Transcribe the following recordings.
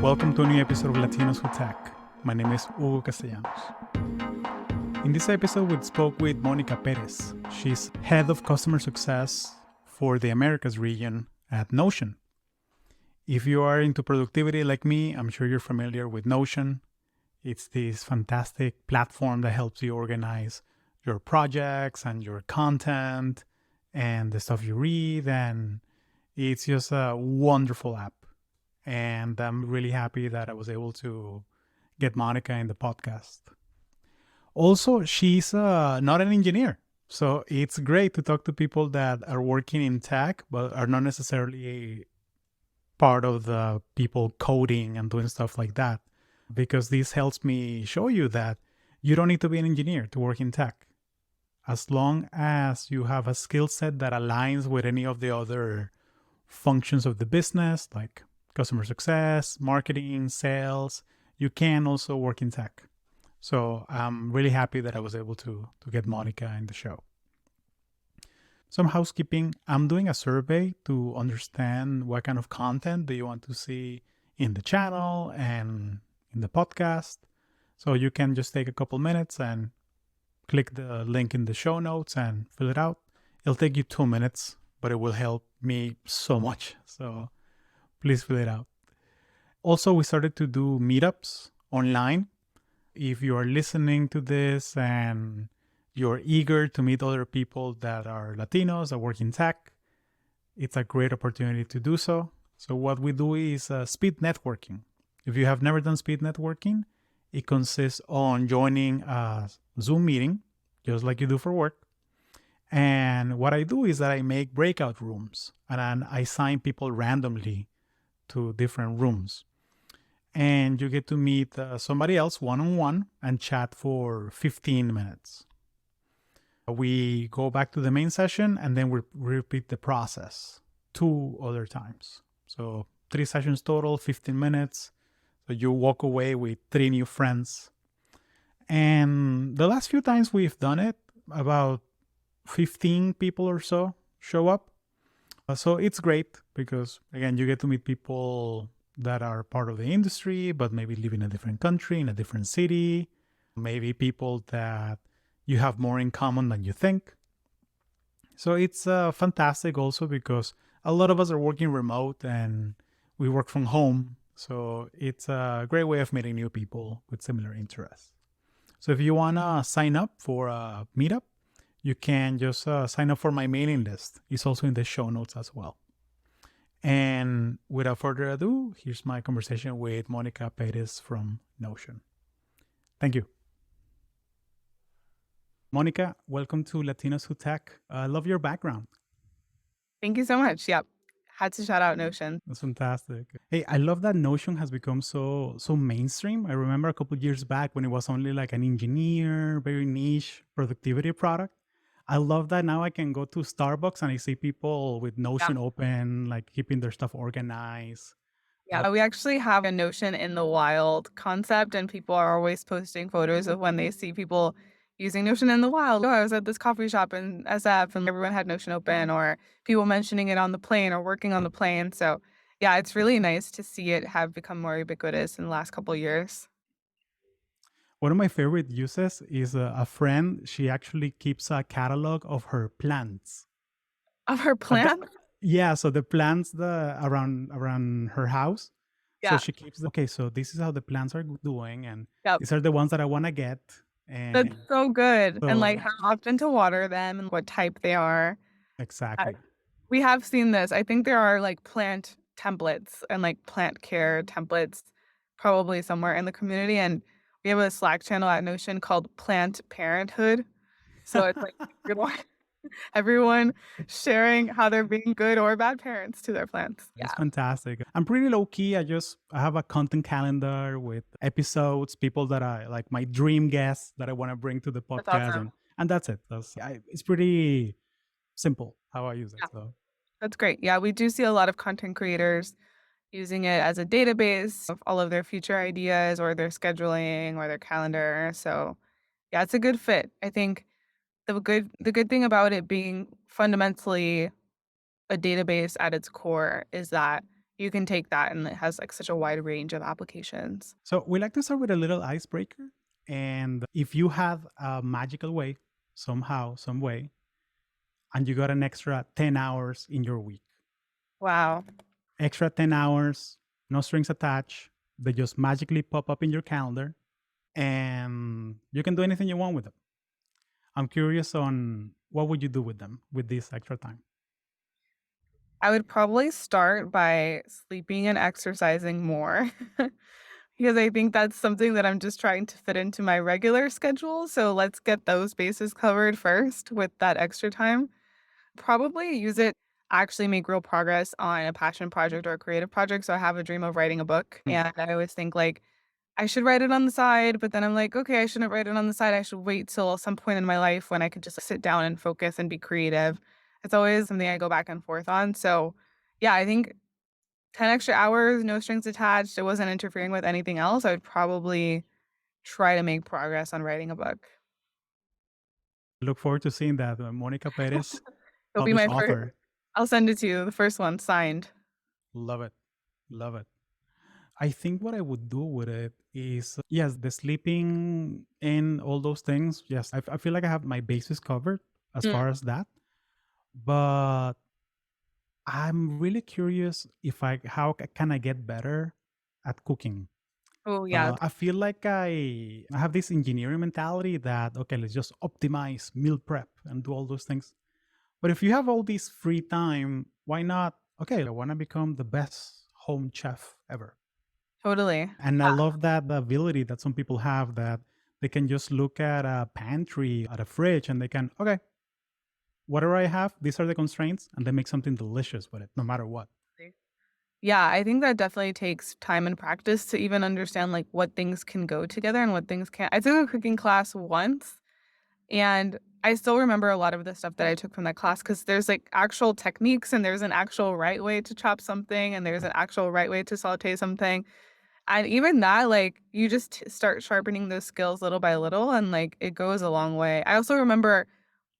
Welcome to a new episode of Latinos Who Tech. My name is Hugo Castellanos. In this episode, we spoke with Monica Perez. She's head of customer success for the Americas region at Notion. If you are into productivity like me, I'm sure you're familiar with Notion. It's this fantastic platform that helps you organize your projects and your content and the stuff you read. And it's just a wonderful app. And I'm really happy that I was able to get Monica in the podcast. Also, she's not an engineer. So it's great to talk to people that are working in tech, but are not necessarily part of the people coding and doing stuff like that. Because this helps me show you that you don't need to be an engineer to work in tech. As long as you have a skill set that aligns with any of the other functions of the business, like customer success, marketing, sales, you can also work in tech. So I'm really happy that I was able to get Monica in the show. Some housekeeping. I'm doing a survey to understand what kind of content do you want to see in the channel and in the podcast. So you can just take a couple minutes and click the link in the show notes and fill it out. It'll take you 2 minutes, but it will help me so much. So please fill it out. Also, we started to do meetups online. If you are listening to this and you're eager to meet other people that are Latinos that work in tech, it's a great opportunity to do so. So what we do is speed networking. If you have never done speed networking, it consists on joining a Zoom meeting, just like you do for work. And what I do is that I make breakout rooms and I assign people randomly to different rooms. And you get to meet somebody else one-on-one and chat for 15 minutes. We go back to the main session and then we repeat the process 2 other times. So 3 sessions total, 15 minutes. So you walk away with 3 new friends. And the last few times we've done it, about 15 people or so show up. So it's great because, again, you get to meet people that are part of the industry, but maybe live in a different country, in a different city. Maybe people that you have more in common than you think. So it's fantastic also because a lot of us are working remote and we work from home. So it's a great way of meeting new people with similar interests. So if you want to sign up for a meetup, you can just sign up for my mailing list. It's also in the show notes as well. And without further ado, here's my conversation with Monica Perez from Notion. Thank you. Monica, welcome to Latinos Who Tech. I love your background. Thank you so much. Yep. Had to shout out Notion. That's fantastic. Hey, I love that Notion has become so mainstream. I remember a couple of years back when it was only like an engineer, very niche productivity product. I love that now I can go to Starbucks and I see people with Notion open, like keeping their stuff organized. Yeah, we actually have a Notion in the wild concept, and people are always posting photos of when they see people using Notion in the wild. Oh, I was at this coffee shop in SF and everyone had Notion open, or people mentioning it on the plane or working on the plane. So yeah, it's really nice to see it have become more ubiquitous in the last couple of years. One of my favorite uses is a friend. She actually keeps a catalog of her plants. Of her plant? Yeah, so the plants around her house. So Yeah. she keeps okay, so this is how the plants are doing, and Yep. these are the ones that I want to get. That's And so good. And like so how often to water them and what type they are. I exactly. We have seen this. I think there are, like, plant templates and, like, plant care templates probably somewhere in the community, and we have a Slack channel at Notion called Plant Parenthood. So it's like everyone everyone sharing how they're being good or bad parents to their plants. It's Yeah, fantastic. I'm pretty low key. I have a content calendar with episodes, people that I like, my dream guests that I want to bring to the that's podcast, awesome. and that's it. It's pretty simple how I use it. Yeah, So that's great. Yeah, we do see a lot of content creators using it as a database of all of their future ideas or their scheduling or their calendar. So, yeah, it's a good fit. I think the good thing about it being fundamentally a database at its core is that you can take that and it has like such a wide range of applications. So we like to start with a little icebreaker. And if you had a magical way, somehow, some way, and you got an extra 10 hours in your week, Wow. extra 10 hours, no strings attached, they just magically pop up in your calendar and you can do anything you want with them. I'm curious on what would you do with them with this extra time? I would probably start by sleeping and exercising more because I think that's something that I'm just trying to fit into my regular schedule. So let's get those bases covered first with that extra time. Probably use it, actually make real progress on a passion project or a creative project. So I have a dream of writing a book. Hmm. And I always think like I should write it on the side, but then I'm like, okay, I shouldn't write it on the side. I should wait till some point in my life when I could just sit down and focus and be creative. It's always something I go back and forth on. So yeah, I think 10 extra hours, no strings attached. It wasn't interfering with anything else. I would probably try to make progress on writing a book. Look forward to seeing that. Monica Perez, It'll be published my first. author. I'll send it to you. The first one signed. Love it. Love it. I think what I would do with it is, yes, the sleeping and all those things. Yes, I feel like I have my bases covered as Mm. far as that. But I'm really curious if can I get better at cooking. Oh yeah, I feel like I have this engineering mentality that okay, let's just optimize meal prep and do all those things. But if you have all this free time, why not? Okay, I want to become the best home chef ever. totally. And I love that the ability that some people have that they can just look at a pantry, at a fridge, and they can, okay, whatever I have, these are the constraints, and they make something delicious with it, no matter what. Yeah, I think that definitely takes time and practice to even understand like what things can go together and what things can't. I took a cooking class once and I still remember a lot of the stuff that I took from that class because there's like actual techniques and there's an actual right way to chop something and there's an actual right way to saute something. And even that, like you just start sharpening those skills little by little and like it goes a long way. I also remember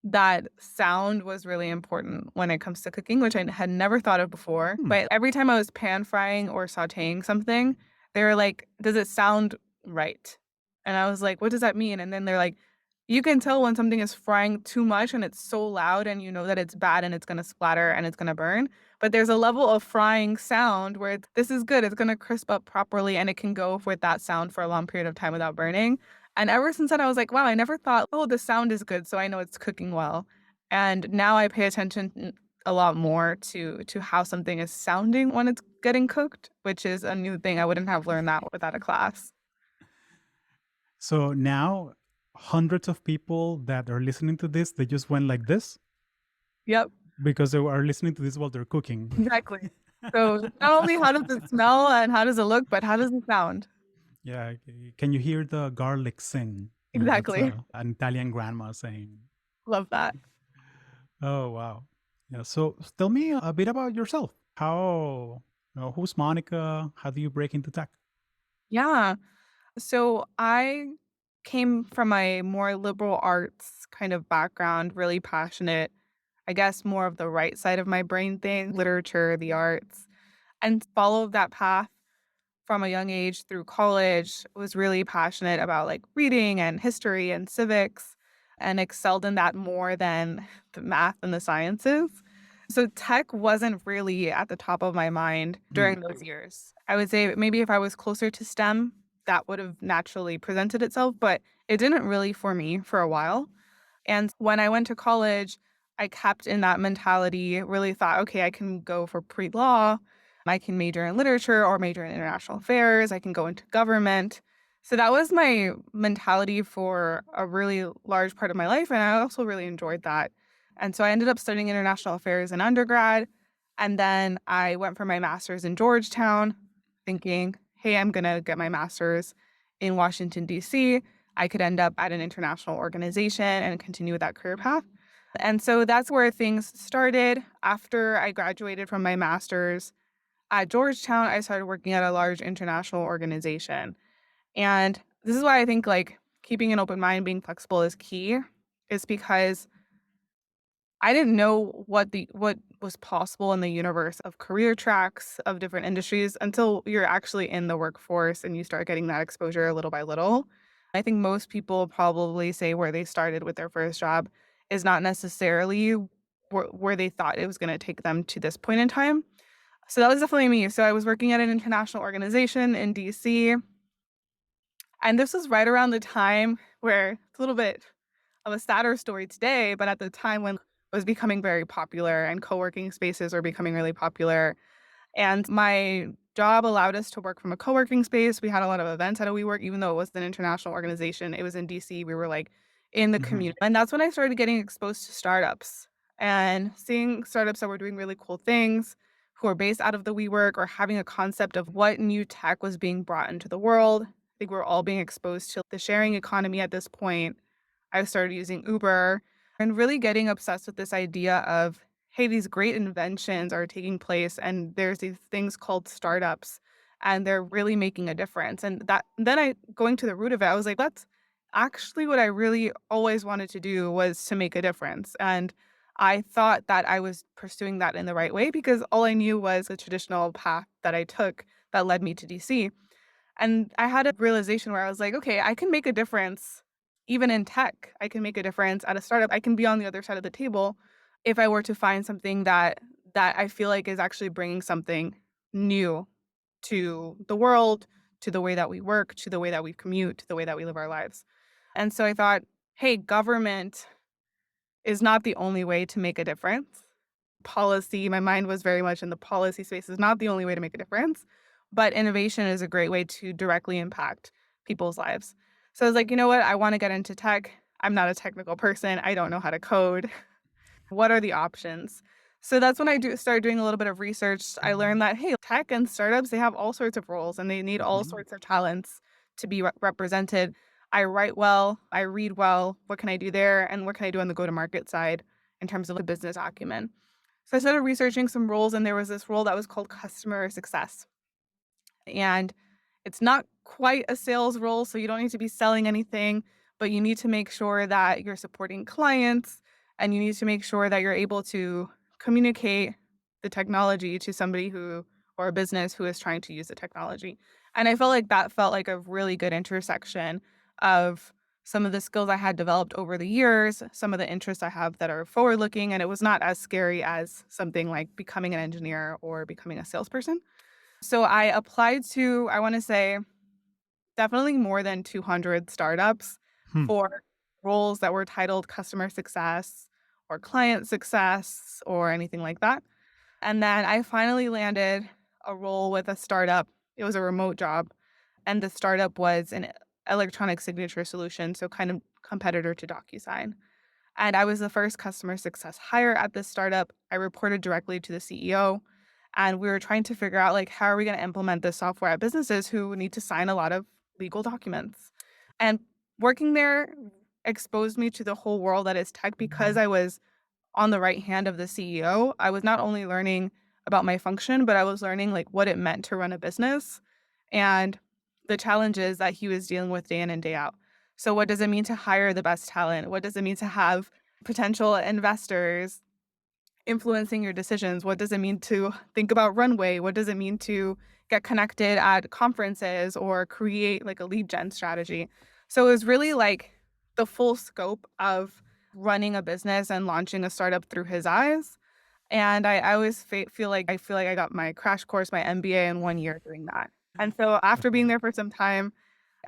that sound was really important when it comes to cooking, which I had never thought of before. Hmm. But every time I was pan frying or sauteing something, they were like, "Does it sound right?" And I was like, "What does that mean?" And then they're like, "You can tell when something is frying too much and it's so loud and you know that it's bad and it's gonna splatter and it's gonna burn. But there's a level of frying sound where this is good, it's gonna crisp up properly and it can go with that sound for a long period of time without burning." And ever since then, I was like, wow, I never thought, oh, the sound is good, so I know it's cooking well. And now I pay attention a lot more to how something is sounding when it's getting cooked, which is a new thing. I wouldn't have learned that without a class. So now, hundreds of people that are listening to this, they just went like this Yep, because they are listening to this while they're cooking. exactly. So not only how does it smell and how does it look, but how does it sound? Yeah, can you hear the garlic sing? That's Exactly. an Italian grandma saying. Love that. Oh wow. Yeah. So tell me a bit about yourself. Who's Monica? How do you break into tech? Yeah. So I came from a more liberal arts kind of background, really passionate, I guess more of the right side of my brain thing, literature, the arts, and followed that path from a young age through college. Was really passionate about like reading and history and civics and excelled in that more than the math and the sciences. So tech wasn't really at the top of my mind Hmm. during those years. I would say maybe if I was closer to STEM, that would have naturally presented itself, but it didn't really for me for a while. And when I went to college, I kept in that mentality, really thought, okay, I can go for pre law, I can major in literature or major in international affairs, I can go into government. So that was my mentality for a really large part of my life. And I also really enjoyed that. And so I ended up studying international affairs in undergrad. And then I went for my master's in Georgetown, thinking, hey, I'm going to get my master's in Washington, D.C. I could end up at an international organization and continue with that career path. And so that's where things started. After I graduated from my master's at Georgetown, I started working at a large international organization. And this is why I think like keeping an open mind, being flexible is key, is because I didn't know what was possible in the universe of career tracks of different industries until you're actually in the workforce and you start getting that exposure little by little. I think most people probably say where they started with their first job is not necessarily where they thought it was going to take them to this point in time. So that was definitely me. So I was working at an international organization in DC, and this was right around the time where it's a little bit of a sadder story today, but at the time when it was becoming very popular and co-working spaces were becoming really popular, and my job allowed us to work from a co-working space. We had a lot of events at a WeWork, even though it was an international organization. It was in DC. We were like in the Hmm. community. And that's when I started getting exposed to startups and seeing startups that were doing really cool things, who are based out of the WeWork or having a concept of what new tech was being brought into the world. I think we're all being exposed to the sharing economy at this point. I started using Uber and really getting obsessed with this idea of, hey, these great inventions are taking place and there's these things called startups and they're really making a difference. And that then I going to the root of it, I was like, that's actually what I really always wanted to do, was to make a difference. And I thought that I was pursuing that in the right way because all I knew was the traditional path that I took that led me to DC. And I had a realization where I was like, okay, I can make a difference even in tech. I can make a difference at a startup. I can be on the other side of the table if I were to find something that I feel like is actually bringing something new to the world, to the way that we work, to the way that we commute, to the way that we live our lives. And so I thought, hey, government is not the only way to make a difference. Policy, my mind was very much in the policy space, is not the only way to make a difference, but innovation is a great way to directly impact people's lives. So I was like, you know what? I want to get into tech. I'm not a technical person. I don't know how to code. What are the options? So that's when started doing a little bit of research. I learned that, hey, tech and startups, they have all sorts of roles and they need all Hmm. sorts of talents to be represented. I write well, I read well. What can I do there? And what can I do on the go to market side in terms of the business acumen? So I started researching some roles, and there was this role that was called customer success. And it's not quite a sales role, so you don't need to be selling anything, but you need to make sure that you're supporting clients and you need to make sure that you're able to communicate the technology to somebody who or a business who is trying to use the technology. And I felt like that felt like a really good intersection of some of the skills I had developed over the years, some of the interests I have that are forward looking, and it was not as scary as something like becoming an engineer or becoming a salesperson. So I applied to, I wanna say, definitely more than 200 startups Hmm. for roles that were titled customer success or client success or anything like that. And then I finally landed a role with a startup. It was a remote job, and the startup was an electronic signature solution, so kind of competitor to DocuSign. And I was the first customer success hire at this startup. I reported directly to the CEO, and we were trying to figure out, like, how are we gonna implement this software at businesses who need to sign a lot of legal documents? And working there exposed me to the whole world that is tech because I was on the right hand of the CEO. I was not only learning about my function, but I was learning, like, what it meant to run a business and the challenges that he was dealing with day in and day out. So what does it mean to hire the best talent? What does it mean to have potential investors influencing your decisions? What does it mean to think about runway? What does it mean to get connected at conferences or create like a lead gen strategy? So it was really like the full scope of running a business and launching a startup through his eyes. And I always feel like I got my crash course, my MBA in 1 year doing that. And so after being there for some time,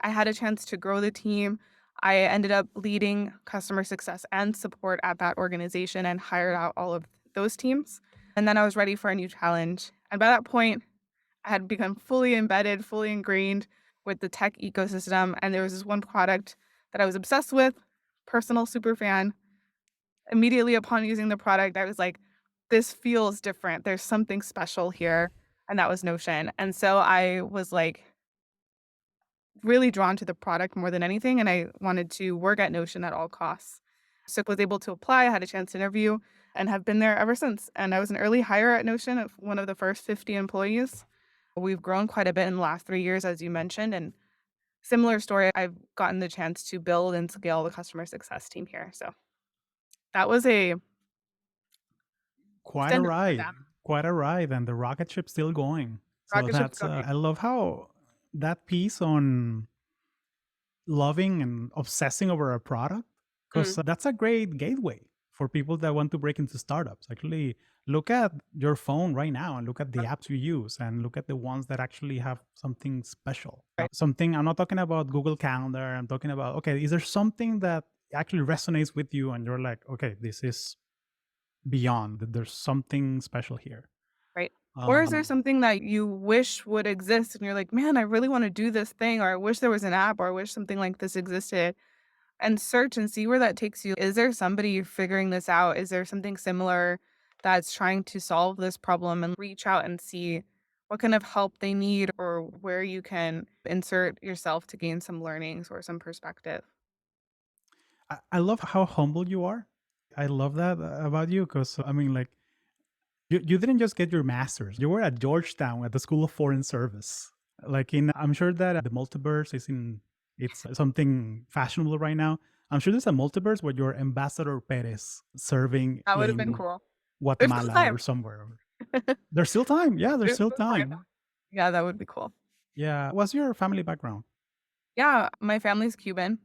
I had a chance to grow the team. I ended up leading customer success and support at that organization and hired out all of those teams. And then I was ready for a new challenge. And by that point, I had become fully embedded, fully ingrained with the tech ecosystem. And there was this one product that I was obsessed with, personal super fan. Immediately upon using the product, I was like, this feels different. There's something special here. And that was Notion. And so I was like, really drawn to the product more than anything, and I wanted to work at Notion at all costs. So I was able to apply, I had a chance to interview, and have been there ever since. And I was an early hire at Notion, of one of the first 50 employees. We've grown quite a bit in the last 3 years, as you mentioned, and similar story, I've gotten the chance to build and scale the customer success team here. So that was a Quite a extended for ride. them. Quite a ride, and the rocket ship's still going. So Rocket ship's that's going. I love how that piece on loving and obsessing over a product, because Mm, that's a great gateway for people that want to break into startups. Actually, look at your phone right now and look at the apps you use and look at the ones that actually have something special. right, Something, I'm not talking about Google Calendar. I'm talking about, okay, is there something that actually resonates with you and you're like, okay, this is beyond, that there's something special here. right. Or is there Um, something that you wish would exist and you're like, "Man, I really wanna do this thing," or, "I wish there was an app," or, "I wish something like this existed," and search and see where that takes you. Is there somebody figuring this out? Is there something similar that's trying to solve this problem, and reach out and see what kind of help they need or where you can insert yourself to gain some learnings or some perspective. I love how humble you are. I love that about you, because I mean, like, you didn't just get your master's. You were at Georgetown at the School of Foreign Service. Like, in, I'm sure that the multiverse is in, it's something fashionable right now. I'm sure there's a multiverse where you're Ambassador Perez serving That would have been in cool. There's still Guatemala or time. somewhere. There's still time. Yeah, there's There's still still time. time. Yeah, that would be cool. Yeah. What's your family background? Yeah, my family's Cuban,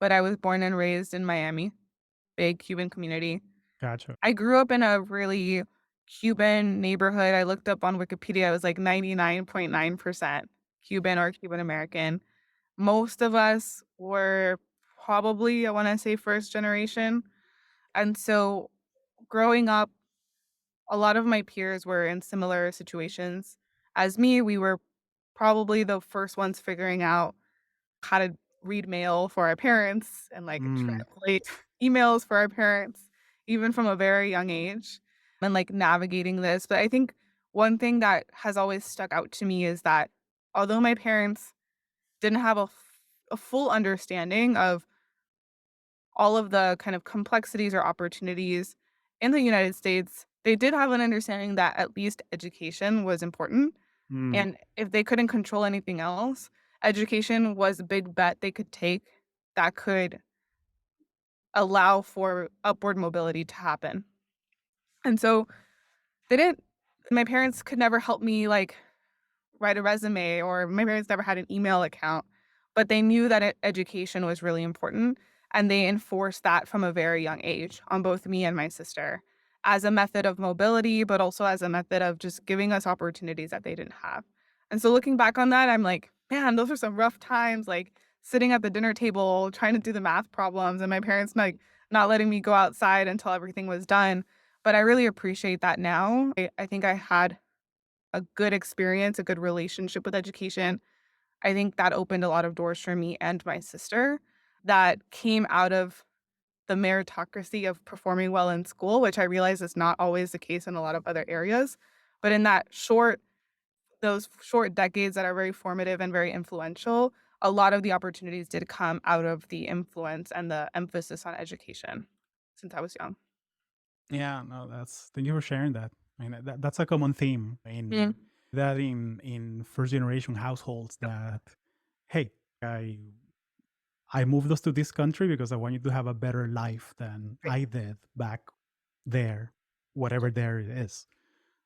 but I was born and raised in Miami, big Cuban community. Gotcha. I grew up in a really Cuban neighborhood. I looked up on Wikipedia, it was like 99.9% Cuban or Cuban American. Most of us were probably, I wanna say, first generation, and so growing up, a lot of my peers were in similar situations as me. We were probably the first ones figuring out how to read mail for our parents and, like, Mm, translate emails for our parents, even from a very young age, and, like, navigating this. But I think one thing that has always stuck out to me is that although my parents didn't have a full understanding of all of the kind of complexities or opportunities in the United States, they did have an understanding that at least education was important, mm. and if they couldn't control anything else, education was a big bet they could take that could allow for upward mobility to happen. And so they didn't my parents could never help me, like, write a resume, or my parents never had an email account, but they knew that education was really important, and they enforced that from a very young age on both me and my sister as a method of mobility, but also as a method of just giving us opportunities that they didn't have. And so looking back on that, I'm like, man, those are some rough times, like sitting at the dinner table trying to do the math problems and my parents like not letting me go outside until everything was done. But I really appreciate that now. I think I had a good experience, a good relationship with education. I think that opened a lot of doors for me and my sister that came out of the meritocracy of performing well in school, which I realize is not always the case in a lot of other areas. But in those short decades that are very formative and very influential, a lot of the opportunities did come out of the influence and the emphasis on education since I was young. Yeah, no, thank you for sharing that. I mean, that's a common theme Mm, in first generation households, that, hey, I I moved us to this country because I want you to have a better life than right. I did back there, whatever there it is.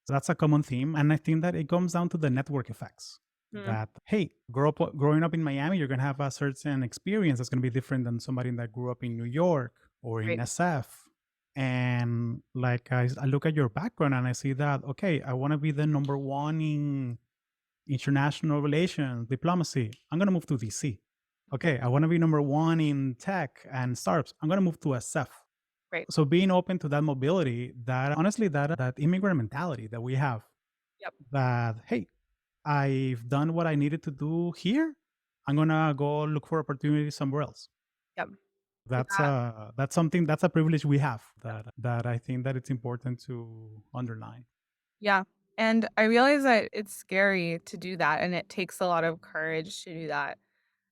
So that's a common theme, and I think that it comes down to the network effects. Mm, That, hey, growing up in Miami, you're gonna have a certain experience that's gonna be different than somebody that grew up in New York or in right. SF. And like, I look at your background and I see that, okay, I want to be the number one in international relations, diplomacy. I'm gonna move to DC. Okay, I want to be number one in tech and startups. I'm gonna move to SF. Right. So being open to that mobility, that honestly, that immigrant mentality that we have, Yep. that, hey, I've done what I needed to do here. I'm gonna go look for opportunities somewhere else. Yep. That That's something, that's a privilege we have, that I think that it's important to underline. Yeah, and I realize that it's scary to do that, and it takes a lot of courage to do that,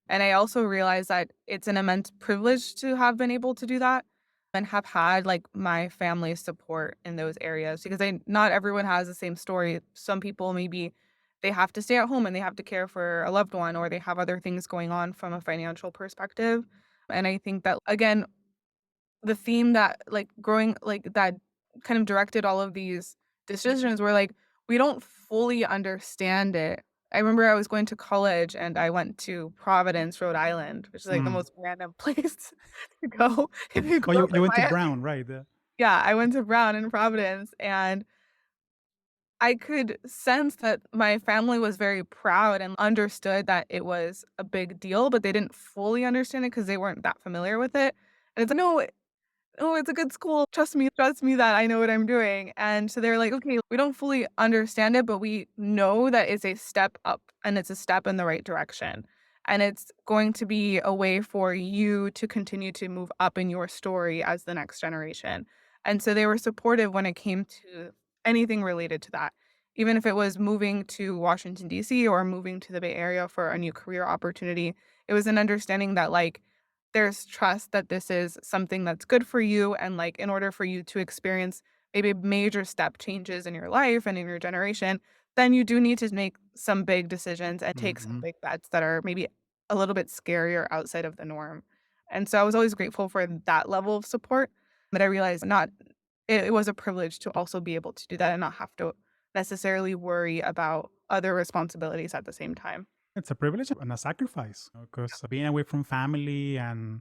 and I also realize that it's an immense privilege to have been able to do that and have had, like, my family's support in those areas because not everyone has the same story. Some people, maybe they have to stay at home and they have to care for a loved one, or they have other things going on from a financial perspective, and I think that, again, the theme that, like, growing like, that kind of directed all of these decisions were like, we don't fully understand it. I remember I was going to college and I went to Providence, Rhode Island, which is like the Mm. most random place to go if you Oh, grew you up in went to Miami. Brown, right? Yeah, I went to Brown in Providence, and I could sense that my family was very proud and understood that it was a big deal, but they didn't fully understand it because they weren't that familiar with it. And it's like, "No, oh, it's a good school. Trust me that I know what I'm doing." And so they're like, "Okay, we don't fully understand it, but we know that it's a step up and it's a step in the right direction. And it's going to be a way for you to continue to move up in your story as the next generation." And so they were supportive when it came to anything related to that. Even if it was moving to Washington, DC, or moving to the Bay Area for a new career opportunity, it was an understanding that, like, there's trust that this is something that's good for you, and, like, in order for you to experience maybe major step changes in your life and in your generation, then you do need to make some big decisions and take some Hmm. big bets that are maybe a little bit scarier outside of the norm. And so I was always grateful for that level of support, but I realized not it was a privilege to also be able to do that and not have to necessarily worry about other responsibilities at the same time. It's a privilege and a sacrifice because being away from family, and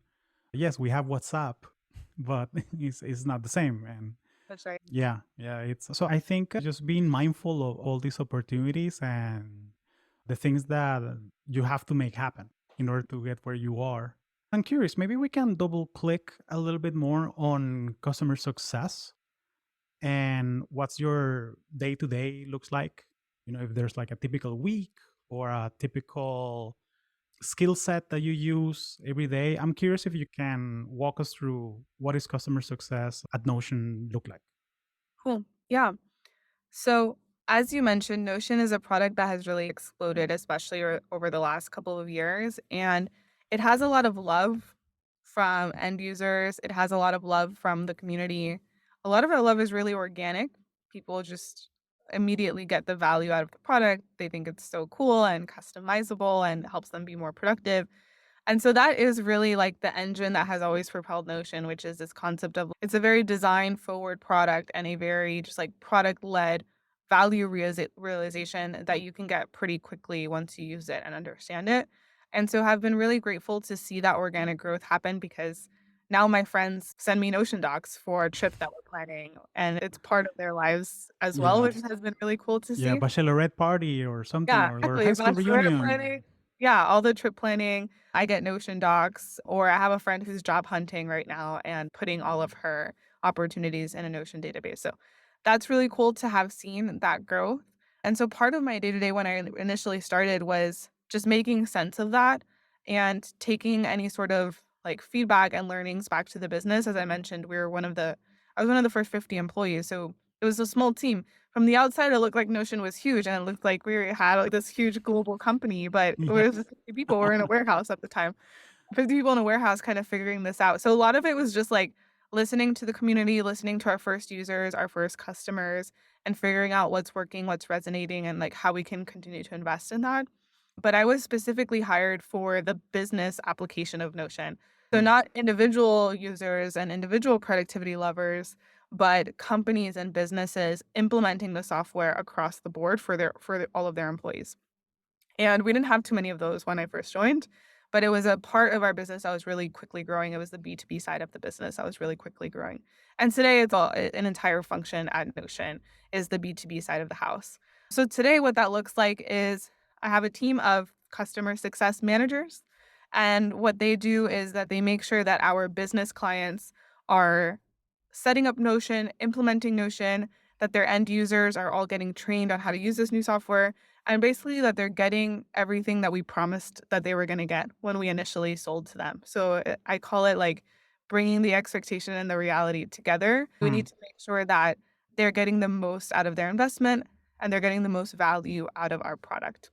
yes, we have WhatsApp, but it's not the same. And That's right. yeah, it's so I think just being mindful of all these opportunities and the things that you have to make happen in order to get where you are. I'm curious, maybe we can double click a little bit more on customer success and what's your day to day looks like. If there's like a typical week or a typical skill set that you use every day. I'm curious if you can walk us through what is customer success at Notion look like. Cool. Yeah. So, as you mentioned, Notion is a product that has really exploded, especially over the last couple of years. And it has a lot of love from end users, it has a lot of love from the community. A lot of our love is really organic. People just immediately get the value out of the product. They think it's so cool and customizable and helps them be more productive. And so that is really like the engine that has always propelled Notion, which is this concept of it's a very design forward product and a very just like product led value realization that you can get pretty quickly once you use it and understand it. And so have been really grateful to see that organic growth happen because now my friends send me Notion docs for a trip that we're planning and it's part of their lives as well, Yeah. which has been really cool to Yeah, see. bachelorette party or something, Yeah, or exactly, high school bachelorette reunion. planning. Yeah, all the trip planning. I get Notion docs, or I have a friend who's job hunting right now and putting all of her opportunities in a Notion database. So that's really cool to have seen that growth. And so part of my day to day when I initially started was just making sense of that and taking any sort of like feedback and learnings back to the business. As I mentioned, I was one of the first 50 employees. So it was a small team. From the outside, it looked like Notion was huge, and it looked like we had, like, this huge global company, but it Yeah. was just 50 people were in a warehouse at the time. 50 people in a warehouse kind of figuring this out. So a lot of it was just, like, listening to the community, listening to our first users, our first customers, and figuring out what's working, what's resonating, and, like, how we can continue to invest in that. But I was specifically hired for the business application of Notion. So Mm. not individual users and individual productivity lovers, but companies and businesses implementing the software across the board for all of their employees. And we didn't have too many of those when I first joined, but it was a part of our business that was really quickly growing. It was the B2B side of the business that was really quickly growing. And today it's an entire function at Notion is the B2B side of the house. So today what that looks like is I have a team of customer success managers, and what they do is that they make sure that our business clients are setting up Notion, implementing Notion, that their end users are all getting trained on how to use this new software, and basically that they're getting everything that we promised that they were going to get when we initially sold to them. So I call it like bringing the expectation and the reality together. We Hmm. need to make sure that they're getting the most out of their investment and they're getting the most value out of our product.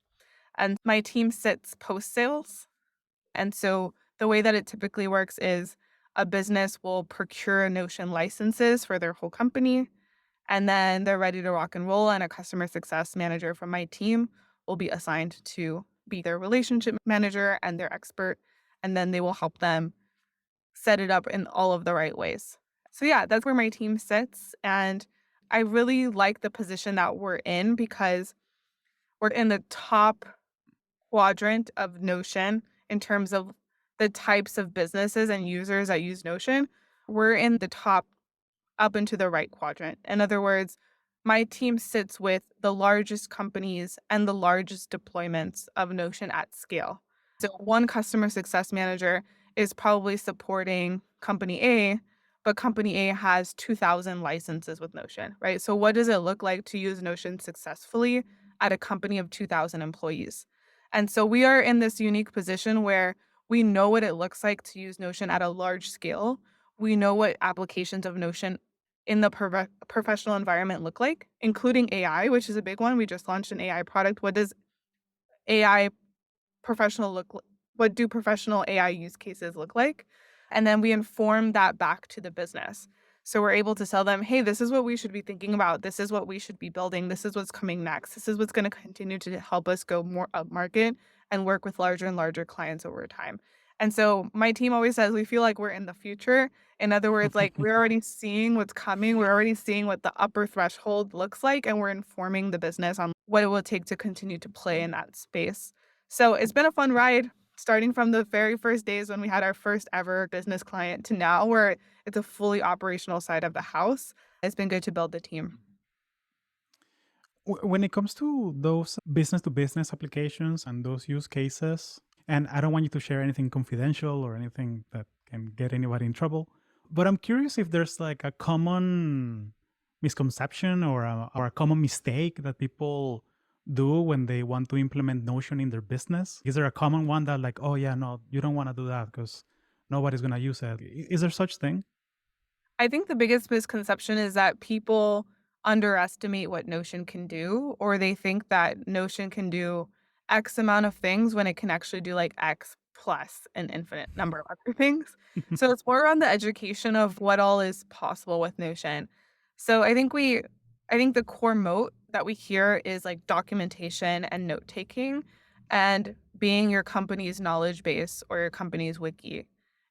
And my team sits post sales, and so the way that it typically works is a business will procure Notion licenses for their whole company, and then they're ready to rock and roll. And a customer success manager from my team will be assigned to be their relationship manager and their expert. And then they will help them set it up in all of the right ways. So yeah, that's where my team sits. And I really like the position that we're in because we're in the top quadrant of Notion in terms of the types of businesses and users that use Notion. We're in the top up into the right quadrant. In other words, my team sits with the largest companies and the largest deployments of Notion at scale. So one customer success manager is probably supporting company A, but company A has 2,000 licenses with Notion, right? So what does it look like to use Notion successfully at a company of 2,000 employees? And so we are in this unique position where we know what it looks like to use Notion at a large scale. We know what applications of Notion in the professional environment look like, including AI, which is a big one. We just launched an AI product. What does AI professional what do professional AI use cases look like? And then we inform that back to the business. So we're able to tell them, hey, this is what we should be thinking about. This is what we should be building. This is what's coming next. This is what's going to continue to help us go more up market and work with larger and larger clients over time. And so my team always says we feel like we're in the future. In other words, like we're already seeing what's coming. We're already seeing what the upper threshold looks like, and we're informing the business on what it will take to continue to play in that space. So it's been a fun ride, starting from the very first days when we had our first ever business client to now where it's a fully operational side of the house. It's been good to build the team. When it comes to those business to business applications and those use cases, and I don't want you to share anything confidential or anything that can get anybody in trouble, but I'm curious if there's like a common misconception or a common mistake that people do when they want to implement Notion in their business. Is there a common one that like, oh yeah, no, you don't want to do that because nobody's going to use it? Is there such thing? I think the biggest misconception is that people underestimate what Notion can do, or they think that Notion can do X amount of things when it can actually do like X plus an infinite number of other things. So it's more around the education of what all is possible with Notion. So I think the core moat that we hear is like documentation and note taking and being your company's knowledge base or your company's wiki.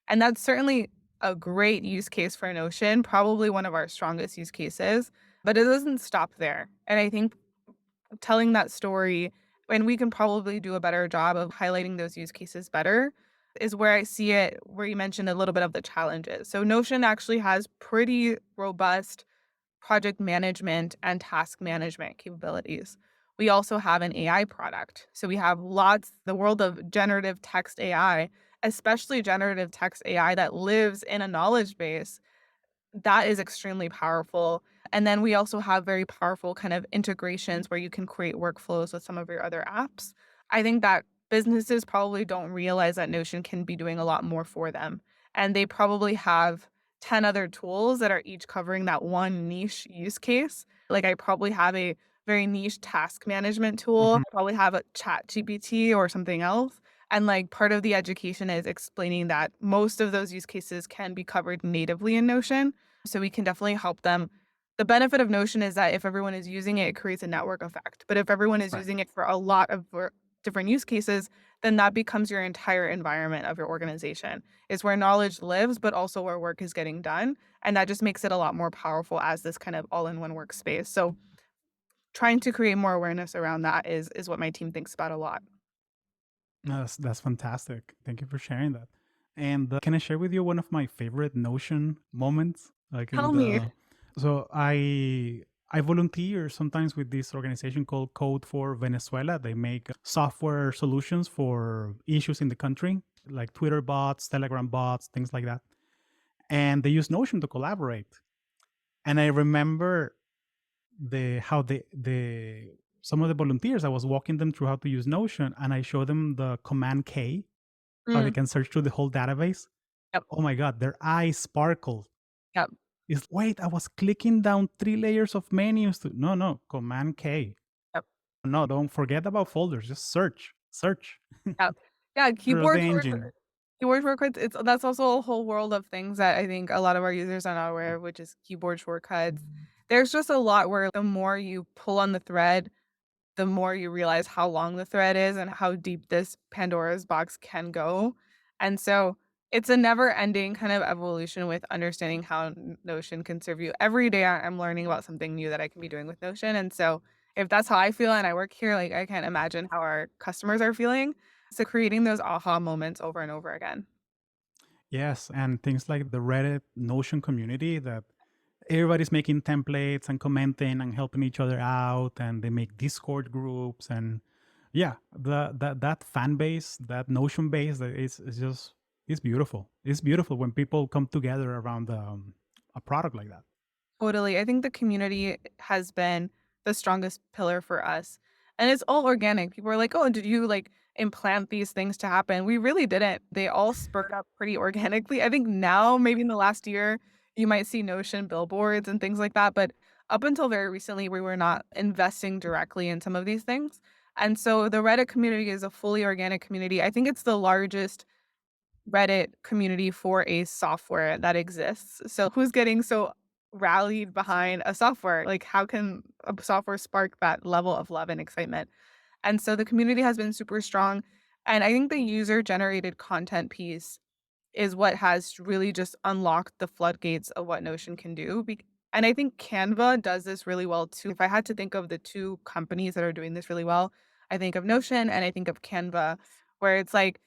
And that's certainly a great use case for Notion, probably one of our strongest use cases, but it doesn't stop there. And I think telling that story, and we can probably do a better job of highlighting those use cases better, is where I see it, where you mentioned a little bit of the challenges. So Notion actually has pretty robust project management and task management capabilities. We also have an AI product. So we have the world of generative text AI, especially generative text AI that lives in a knowledge base that is extremely powerful. And then we also have very powerful kind of integrations where you can create workflows with some of your other apps. I think that businesses probably don't realize that Notion can be doing a lot more for them. And they probably have 10 other tools that are each covering that one niche use case. Like I probably have a very niche task management tool. Mhm. I probably have a chat GPT or something else. And like part of the education is explaining that most of those use cases can be covered natively in Notion. So we can definitely help them. The benefit of Notion is that if everyone is using it, it creates a network effect. But if everyone is Right. using it for a lot of different use cases, then that becomes your entire environment of your organization. It's where knowledge lives, but also where work is getting done. And that just makes it a lot more powerful as this kind of all-in-one workspace. So trying to create more awareness around that is what my team thinks about a lot. No, that's fantastic. Thank you for sharing that. And can I share with you one of my favorite Notion moments? Like in Tell me. the so I volunteer sometimes with this organization called Code for Venezuela. They make software solutions for issues in the country, like Twitter bots, Telegram bots, things like that. And they use Notion to collaborate. And I remember the how the some of the volunteers, I was walking them through how to use Notion, and I showed them the Command K, how they Mm, can search through the whole database. yep, Oh my god, their eyes sparkled. yep, It's wait, I was clicking down 3 layers of menus to no, Command K. yep. No, don't forget about folders. Just search Yeah. Yeah, through the engine. keyboard shortcuts, it's that's also a whole world of things that I think a lot of our users are not aware of, which is keyboard shortcuts. There's just a lot where the more you pull on the thread, the more you realize how long the thread is and how deep this Pandora's box can go. And so It's a never-ending kind of evolution with understanding how Notion can serve you. Every day I'm learning about something new that I can be doing with Notion, and so if that's how I feel and I work here, like, I can't imagine how our customers are feeling. So creating those aha moments over and over again. Yes, and things like the Reddit Notion community that everybody's making templates and commenting and helping each other out, and they make Discord groups, and yeah, that fan base, that Notion base, that is just it's beautiful. It's beautiful when people come together around a product like that. Totally. I think the community has been the strongest pillar for us. And it's all organic. People are like, "Oh, did you like implant these things to happen?" We really didn't. They all spurred up pretty organically. I think now, maybe in the last year, you might see Notion billboards and things like that. But up until very recently, we were not investing directly in some of these things. And so the Reddit community is a fully organic community. I think it's the largest Reddit community for a software that exists. So who's getting so rallied behind a software? Like how can a software spark that level of love and excitement? And so the community has been super strong. And I think the user generated content piece is what has really just unlocked the floodgates of what Notion can do. And I think Canva does this really well too. If I had to think of the two companies that are doing this really well, I think of Notion and I think of Canva, where it's like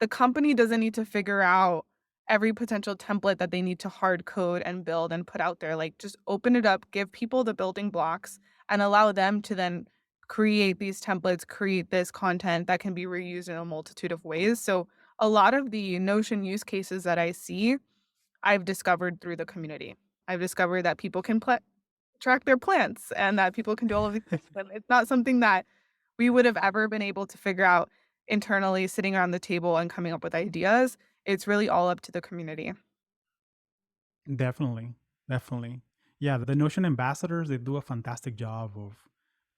the company doesn't need to figure out every potential template that they need to hard code and build and put out there. Like, just open it up, give people the building blocks, and allow them to then create these templates, create this content that can be reused in a multitude of ways. So, a lot of the Notion use cases that I see, I've discovered through the community. I've discovered that people can track their plants and that people can do all of these things, but it's not something that we would have ever been able to figure out internally sitting around the table and coming up with ideas. It's really all up to the community. Definitely, definitely. Yeah, the Notion ambassadors, they do a fantastic job of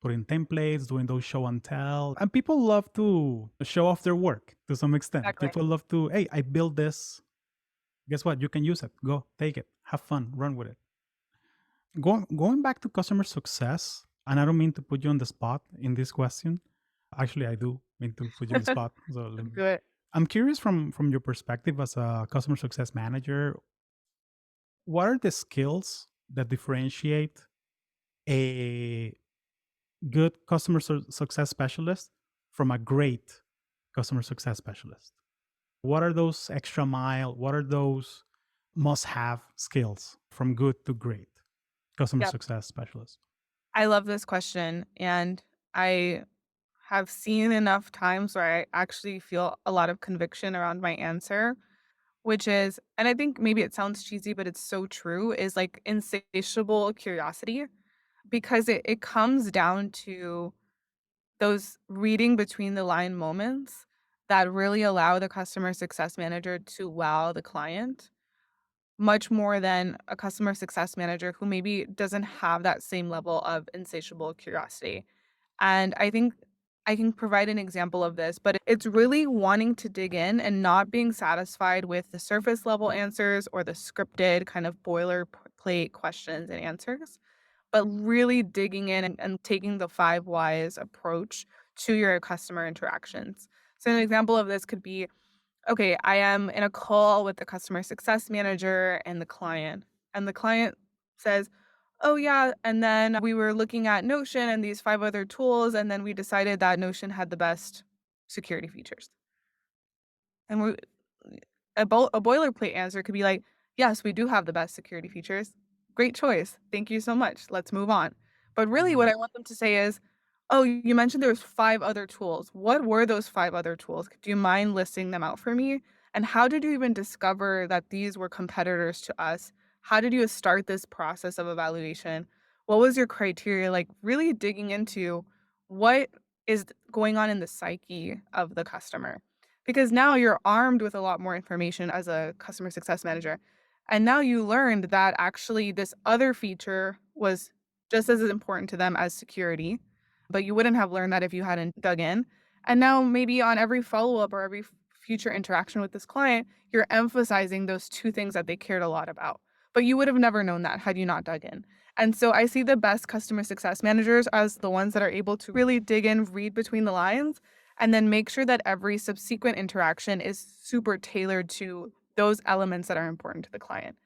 putting templates, doing those show and tell. And people love to show off their work to some extent. Exactly. People love to, hey, I built this. Guess what? You can use it. Go, take it. Have fun. Run with it. Going back to customer success, and I don't mean to put you on the spot in this question. Actually, I do mean to put you on the spot. So Do it. I'm curious from your perspective as a customer success manager, what are the skills that differentiate a good success specialist from a great customer success specialist? What are those extra mile? What are those must have skills from good to great customer Yep. success specialist? I love this question. And I have seen enough times where I actually feel a lot of conviction around my answer, which is, and I think maybe it sounds cheesy, but it's so true, is like insatiable curiosity because it comes down to those reading between the line moments that really allow the customer success manager to wow the client much more than a customer success manager who maybe doesn't have that same level of insatiable curiosity. And I think I can provide an example of this, but it's really wanting to dig in and not being satisfied with the surface level answers or the scripted kind of boilerplate questions and answers, but really digging in and taking the five whys approach to your customer interactions. So, an example of this could be, okay, I am in a call with the customer success manager and the client says, "Oh, yeah, and then we were looking at Notion and these 5 other tools, and then we decided that Notion had the best security features." And we a boilerplate answer could be like, "Yes, we do have the best security features. Great choice. Thank you so much. Let's move on." But really what Mhm. I want them to say is, "Oh, you mentioned there was 5 other tools. What were those 5 other tools? Do you mind listing them out for me? And how did you even discover that these were competitors to us? How did you start this process of evaluation? What was your criteria?" Like, really digging into what is going on in the psyche of the customer. Because now you're armed with a lot more information as a customer success manager. And now you learned that actually this other feature was just as important to them as security, but you wouldn't have learned that if you hadn't dug in. And now maybe on every follow-up or every future interaction with this client, you're emphasizing those two things that they cared a lot about. But you would have never known that had you not dug in. And so I see the best customer success managers as the ones that are able to really dig in, read between the lines, and then make sure that every subsequent interaction is super tailored to those elements that are important to the client.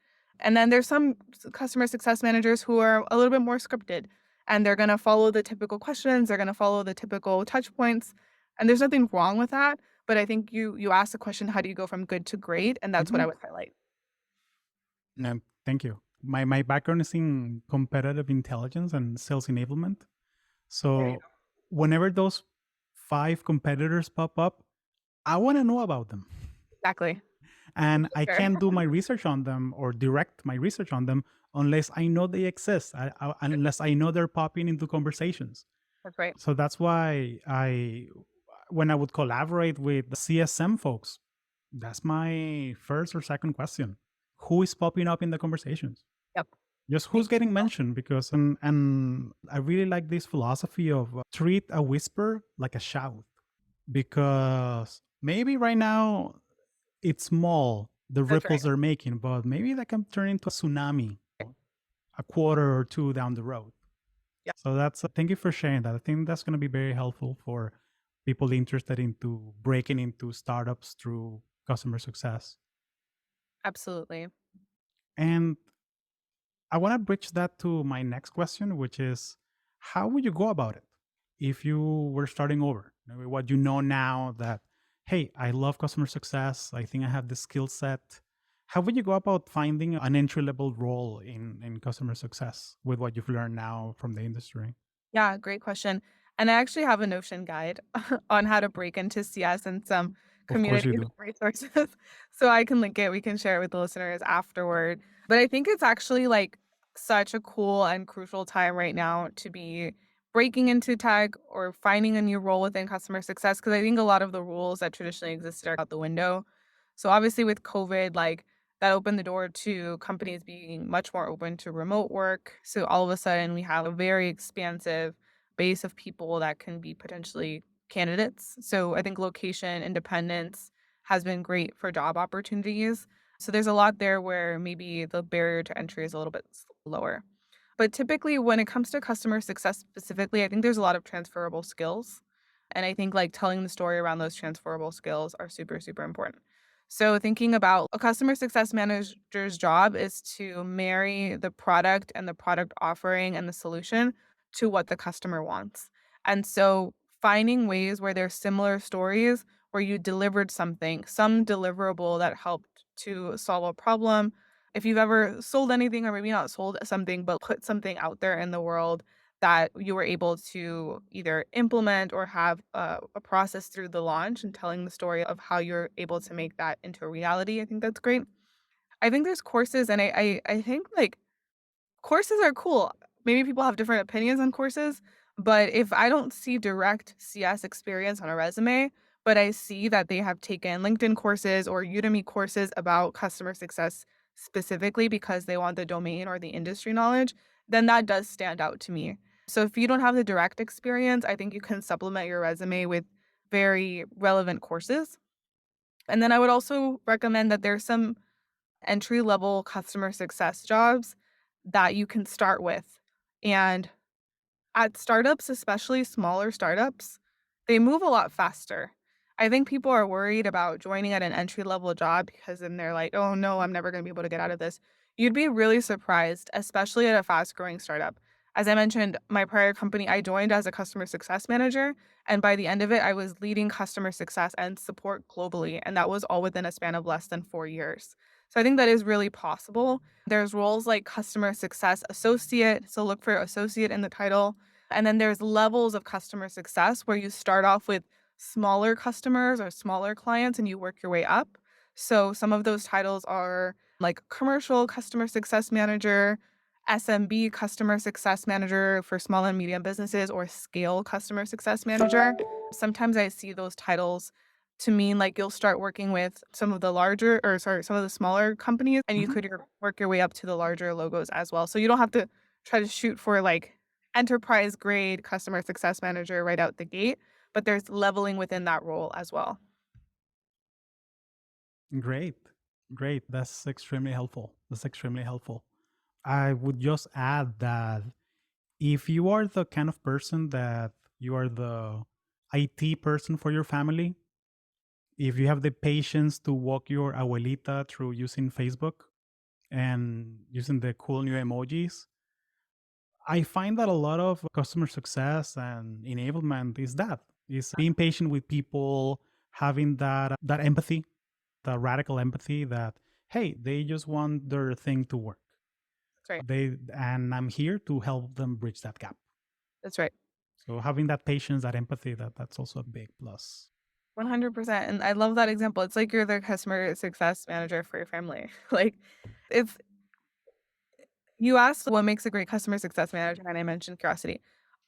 And then there's some customer success managers who are a little bit more scripted, and they're going to follow the typical questions, they're going to follow the typical touch points, and there's nothing wrong with that, but I think you asked the question, how do you go from good to great? And that's what Hmm. I would highlight. No, thank you. My background is in competitive intelligence and sales enablement. There you So whenever those five competitors pop up, I want to know about them. Exactly. And I Sure. can't do my research on them or direct my research on them unless I know they exist, unless I know they're popping into conversations. That's right. So that's why when I would collaborate with the CSM folks, that's my first or second question. Who is popping up in the conversations? Yep. Just who's Thank getting you. mentioned? Because, and I really like this philosophy of treat a whisper like a shout. Because maybe right now it's small, the That's right. ripples they're making, but maybe that can turn into a tsunami a quarter or two down the road. Yeah, So that's thank you for sharing that. I think that's going to be very helpful for people interested into breaking into startups through customer success. absolutely. And I want to bridge that to my next question, which is how would you go about it if you were starting over? Maybe what you know now that, hey, I love customer success. I think I have the skill set. How would you go about finding an entry level role in customer success with what you've learned now from the industry? Yeah, great question. And I actually have a Notion guide on how to break into CS and some Of course community you do. resources. So I can link it. We can share it with the listeners afterward. But I think it's actually like such a cool and crucial time right now to be breaking into tech or finding a new role within customer success. Cause I think a lot of the rules that traditionally existed are out the window. So obviously with COVID, like that opened the door to companies being much more open to remote work. So all of a sudden, we have a very expansive base of people that can be potentially candidates. So I think location independence has been great for job opportunities. So there's a lot there where maybe the barrier to entry is a little bit lower. But typically, when it comes to customer success specifically, I think there's a lot of transferable skills. And I think like telling the story around those transferable skills are super, super important. So, thinking about a customer success manager's job is to marry the product and the product offering and the solution to what the customer wants. And so, finding ways where there's similar stories where you delivered something, some deliverable that helped to solve a problem. If you've ever sold anything, or maybe not sold something, but put something out there in the world that you were able to either implement or have a process through the launch and telling the story of how you're able to make that into a reality. I think that's great. I think there's courses, and I think like courses are cool. Maybe people have different opinions on courses, but if I don't see direct CS experience on a resume, but I see that they have taken LinkedIn courses or Udemy courses about customer success specifically because they want the domain or the industry knowledge, then that does stand out to me. So if you don't have the direct experience, I think you can supplement your resume with very relevant courses. And then I would also recommend that there's some entry level customer success jobs that you can start with. And at startups, especially smaller startups, they move a lot faster. I think people are worried about joining at an entry level job because then they're like, oh no, I'm never going to be able to get out of this. You'd be really surprised, especially at a fast growing startup. As I mentioned, my prior company, I joined as a customer success manager. And by the end of it, I was leading customer success and support globally. And that was all within a span of less than 4 years. So I think that is really possible. There's roles like customer success associate. So look for associate in the title, and then there's levels of customer success where you start off with smaller customers or smaller clients and you work your way up. So some of those titles are like commercial customer success manager, SMB customer success manager for small and medium businesses, or scale customer success manager. Sometimes I see those titles to mean like you'll start working with some of the larger, or sorry, some of the smaller companies, and you Mhm. could work your way up to the larger logos as well. So you don't have to try to shoot for like enterprise grade customer success manager right out the gate, but there's leveling within that role as well. Great. Great. That's extremely helpful. That's extremely helpful. I would just add that if you are the kind of person that you are the IT person for your family, if you have the patience to walk your abuelita through using Facebook and using the cool new emojis, I find that a lot of customer success and enablement is being patient with people, having that empathy, the radical empathy that hey, they just want their thing to work. That's right. And I'm here to help them bridge that gap. That's right. So having that patience, that empathy, that's also a big plus. 100%. And I love that example. It's like you're the customer success manager for your family. Like, if you asked what makes a great customer success manager, and I mentioned curiosity.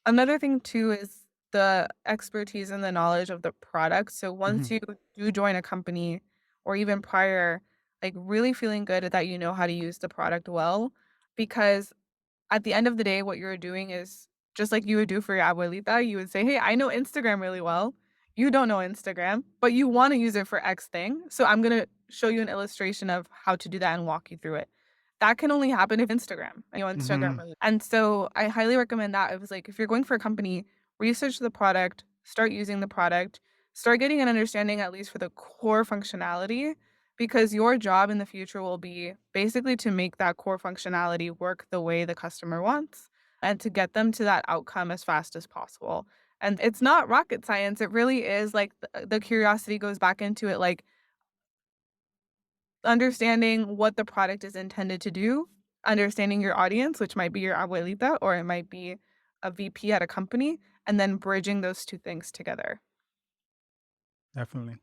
Another thing too is the expertise and the knowledge of the product. So once Mhm. you do join a company or even prior, like really feeling good that you know how to use the product well, because at the end of the day, what you're doing is just like you would do for your abuelita, you would say, "Hey, I know Instagram really well. You don't know Instagram, but you want to use it for X thing. So I'm going to show you an illustration of how to do that and walk you through it." That can only happen if Instagram, Instagram. Mhm. And so I highly recommend that. It was like if you're going for a company, research the product, start using the product, start getting an understanding at least for the core functionality because your job in the future will be basically to make that core functionality work the way the customer wants and to get them to that outcome as fast as possible. And it's not rocket science. It really is like the curiosity goes back into it, like understanding what the product is intended to do, understanding your audience, which might be your abuelita or it might be a VP at a company, and then bridging those two things together. Definitely.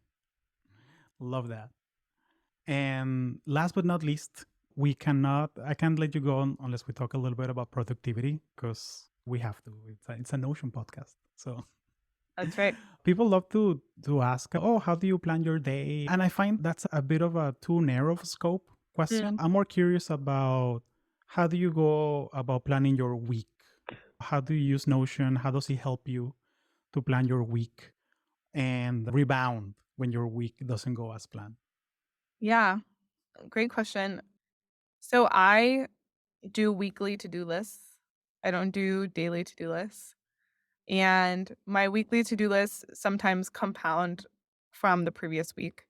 Love that. And last but not least, I can't let you go on unless we talk a little bit about productivity because we have to. It's a Notion podcast. So That's right. people love to ask, oh, how do you plan your day? And I find that's a bit of a too narrow of a scope Mm. question. I'm more curious about how do you go about planning your week? How do you use Notion? How does it help you to plan your week and rebound when your week doesn't go as planned? Yeah, great question. So I do weekly to-do lists. I don't do daily to-do lists. And my weekly to-do lists sometimes compound from the previous week.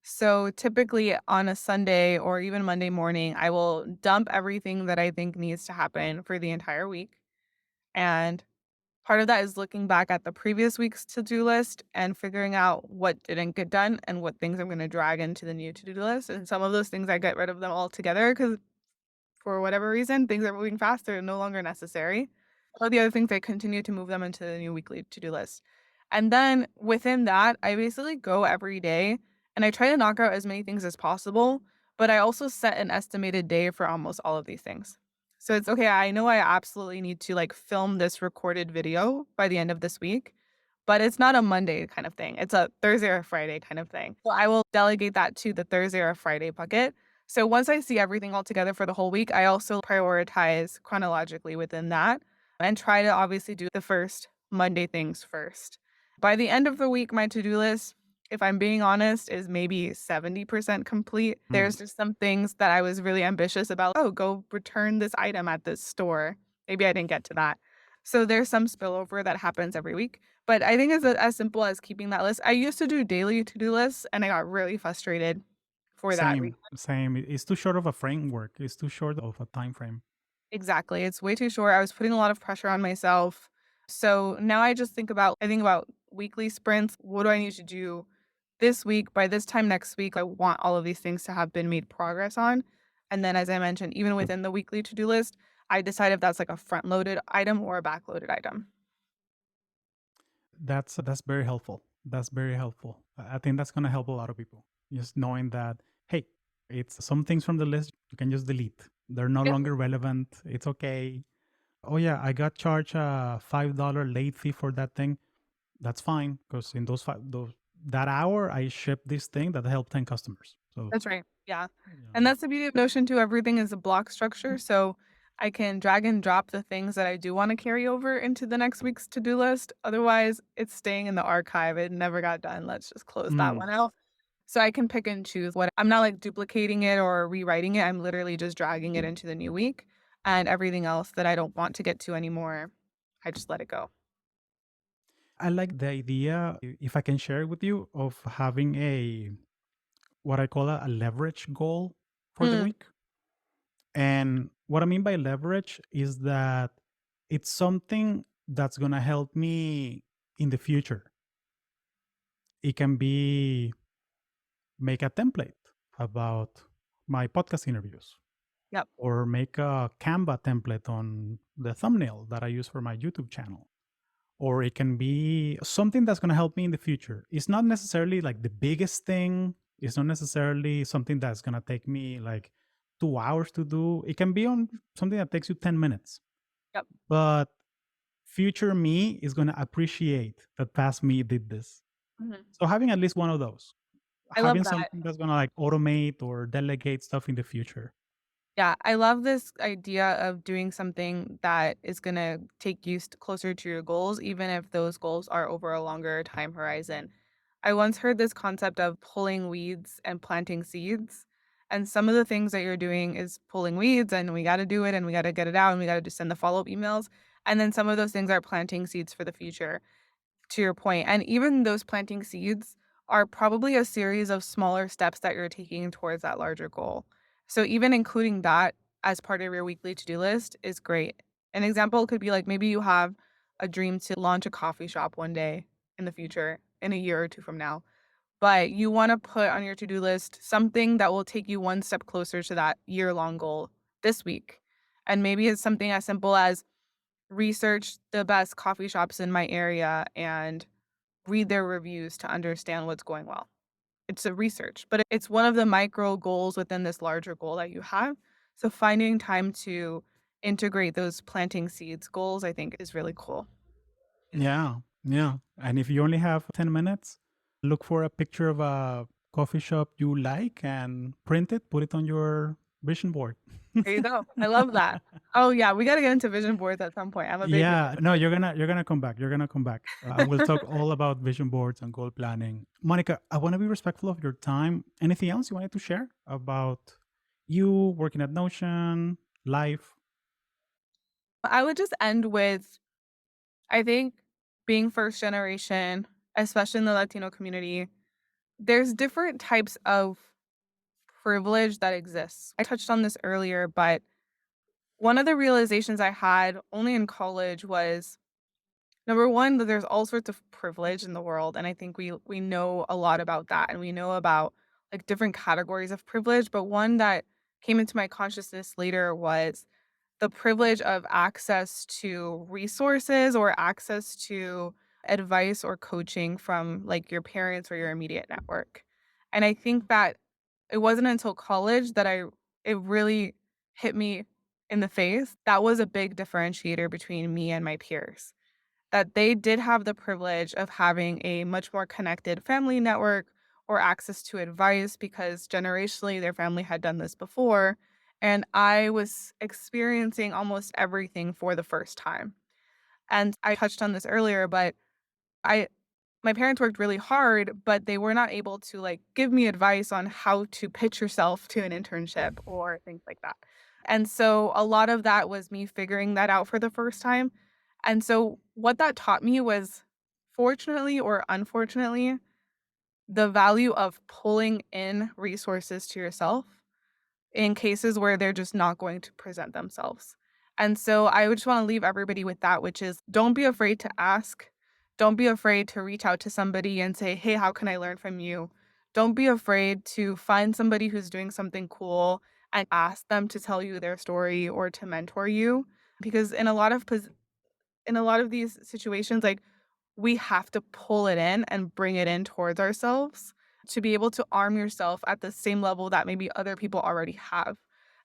So typically on a Sunday or even Monday morning, I will dump everything that I think needs to happen for the entire week. And part of that is looking back at the previous week's to-do list and figuring out what didn't get done and what things I'm going to drag into the new to-do list. And some of those things I get rid of them altogether because for whatever reason, things are moving faster and no longer necessary. All the other things, I continue to move them into the new weekly to-do list. And then within that, I basically go every day and I try to knock out as many things as possible, but I also set an estimated day for almost all of these things. So it's okay, I know I absolutely need to like film this recorded video by the end of this week, but it's not a Monday kind of thing. It's a Thursday or Friday kind of thing. So I will delegate that to the Thursday or Friday bucket. So once I see everything all together for the whole week, I also prioritize chronologically within that and try to obviously do the first Monday things first. By the end of the week, my to-do list, if I'm being honest, is maybe 70% complete. Mm. There's just some things that I was really ambitious about. Oh, go return this item at this store. Maybe I didn't get to that. So there's some spillover that happens every week. But I think it's as simple as keeping that list. I used to do daily to-do lists and I got really frustrated for that reason. Same. It's too short of a framework. It's too short of a time frame. Exactly. It's way too short. I was putting a lot of pressure on myself. So now I think about weekly sprints. What do I need to do this week? By this time next week, I want all of these things to have been made progress on. And then as I mentioned, even within the weekly to-do list, I decide if that's like a front-loaded item or a back-loaded item. That's very helpful. That's very helpful. I think that's gonna help a lot of people. Just knowing that, hey, it's some things from the list you can just delete. They're no Yep. longer relevant. It's okay. Oh yeah, I got charged a $5 late fee for that thing. That's fine because in those that hour I shipped this thing that helped 10 customers. So That's right. Yeah. you And know, that's the beauty of Notion too. Everything is a block structure. So I can drag and drop the things that I do want to carry over into the next week's to-do list. Otherwise, it's staying in the archive. It never got done. Let's just close that mm, one out. So I can pick and choose what I'm not like duplicating it or rewriting it. I'm literally just dragging it into the new week and everything else that I don't want to get to anymore. I just let it go. I like the idea, if I can share it with you, of having a what I call a leverage goal for the Mm, week. And what I mean by leverage is that it's something that's going to help me in the future. It can be make a template about my podcast interviews, yep, or make a Canva template on the thumbnail that I use for my YouTube channel. Or it can be something that's going to help me in the future. It's not necessarily like the biggest thing. It's not necessarily something that's going to take me like 2 hours to do. It can be on something that takes you 10 minutes. yep. But future me is going to appreciate that past me did this. Mhm. So having at least one of those, I love having that. something that's going to like automate or delegate stuff in the future. Yeah, I love this idea of doing something that is gonna take you closer to your goals, even if those goals are over a longer time horizon. I once heard this concept of pulling weeds and planting seeds. And some of the things that you're doing is pulling weeds, and we got to do it, and we got to get it out, and we got to just send the follow up emails. And then some of those things are planting seeds for the future, to your point. And even those planting seeds are probably a series of smaller steps that you're taking towards that larger goal. So even including that as part of your weekly to-do list is great. An example could be like maybe you have a dream to launch a coffee shop one day in the future, in a year or two from now, but you want to put on your to-do list something that will take you one step closer to that year-long goal this week. And maybe it's something as simple as research the best coffee shops in my area and read their reviews to understand what's going well. It's a research, but it's one of the micro goals within this larger goal that you have. So finding time to integrate those planting seeds goals, I think, is really cool. Yeah, yeah. And if you only have 10 minutes, look for a picture of a coffee shop you like and print it, put it on your vision board. There you go. I love that. Oh yeah, we got to get into vision boards at some point. I'm a big Yeah, vision no, board. you're gonna come back. You're gonna come back, and we'll talk all about vision boards and goal planning. Monica, I want to be respectful of your time. Anything else you wanted to share about you working at Notion, life? I would just end with I think being first generation, especially in the Latino community, there's different types of privilege that exists. I touched on this earlier, but one of the realizations I had only in college was number one, that there's all sorts of privilege in the world. And I think we know a lot about that and we know about like different categories of privilege. But one that came into my consciousness later was the privilege of access to resources or access to advice or coaching from like your parents or your immediate network. And I think that it wasn't until college that it really hit me in the face. That was a big differentiator between me and my peers. That they did have the privilege of having a much more connected family network or access to advice because generationally their family had done this before. And I was experiencing almost everything for the first time. And I touched on this earlier, but I my parents worked really hard, but they were not able to like give me advice on how to pitch yourself to an internship or things like that. And so a lot of that was me figuring that out for the first time. And so what that taught me was fortunately or unfortunately the value of pulling in resources to yourself in cases where they're just not going to present themselves. And so I would just want to leave everybody with that, which is don't be afraid to ask. Don't be afraid to reach out to somebody and say, hey, how can I learn from you? Don't be afraid to find somebody who's doing something cool and ask them to tell you their story or to mentor you. Because in a lot of these situations, like we have to pull it in and bring it in towards ourselves to be able to arm yourself at the same level that maybe other people already have.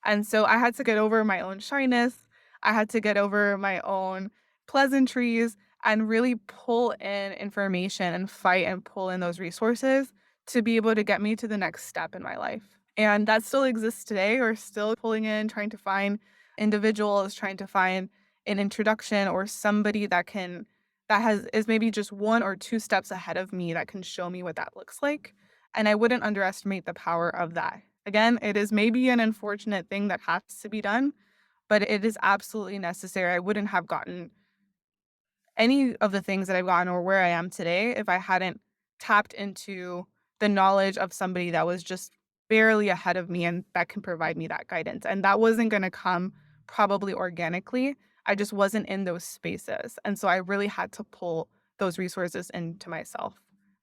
And so I had to get over my own shyness. I had to get over my own pleasantries and really pull in information and fight and pull in those resources to be able to get me to the next step in my life. And that still exists today. We're still pulling in, trying to find individuals, trying to find an introduction or somebody that has is maybe just 1 or 2 steps ahead of me that can show me what that looks like, and I wouldn't underestimate the power of that. Again, it is maybe an unfortunate thing that has to be done, but it is absolutely necessary. I wouldn't have gotten any of the things that I've gotten or where I am today if I hadn't tapped into the knowledge of somebody that was just barely ahead of me and that can provide me that guidance. And that wasn't going to come probably organically. I just wasn't in those spaces. And so I really had to pull those resources into myself.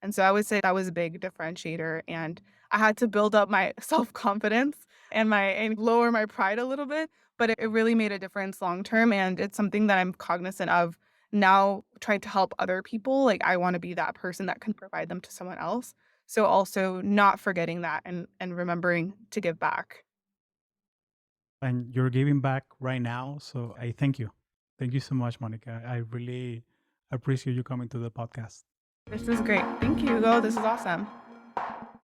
And so I would say that was a big differentiator. And I had to build up my self confidence and lower my pride a little bit. But it really made a difference long term. And it's something that I'm cognizant of now, trying to help other people. Like I want to be that person that can provide them to someone else. So also not forgetting that and remembering to give back. And you're giving back right now. So I thank you. Thank you so much, Monica. I really appreciate you coming to the podcast. This is great. Thank you, though. This is awesome.